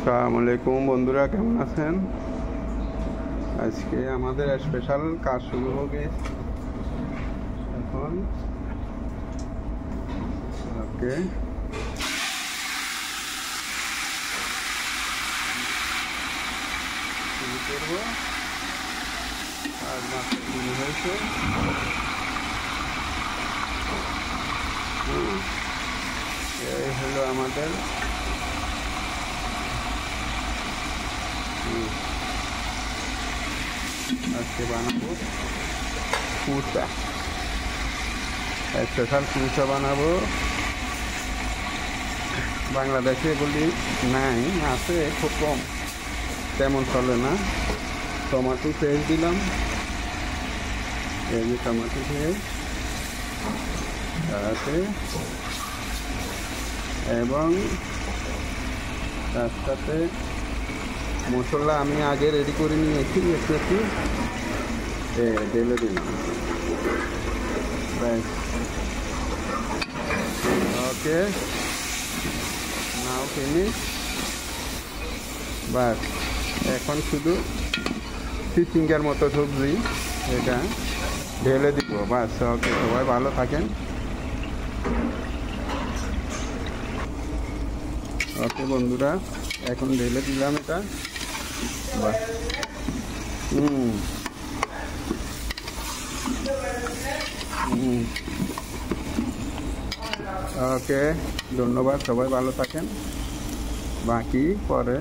আসসালামু আলাইকুম বন্ধুরা, কেমন আছেন? আজকে আমাদের স্পেশাল কাজ শুরু হবে এখন। ওকে, শুরু করবো। আর মাত্র শুরু হয়েছে। এই হলো আমাদের আজকে বানাবো কুচা, স্পেশাল কুচা বানাবো। বাংলাদেশে এগুলি নাই, আছে খুব কম, তেমন চলে না। টমেটো পেস্ট দিলাম, এই যে টমেটো পেস্ট আছে, এবং তার সাথে মশলা আমি আগে রেডি করে নিয়েছি, একটু একটু ঢেলে দিলাম। ব্যাস, ওকে, নাও ফিনিশ। বাস, এখন শুধু চিচিঙ্গার মতো সবজি এটা ঢেলে দিব। বাস, ওকে, সবাই ভালো থাকেন। ওকে বন্ধুরা, এখন ঢেলে দিলাম এটা। বাস, ওকে, ধন্যবাদ, সবাই ভালো থাকেন। বাকি পরে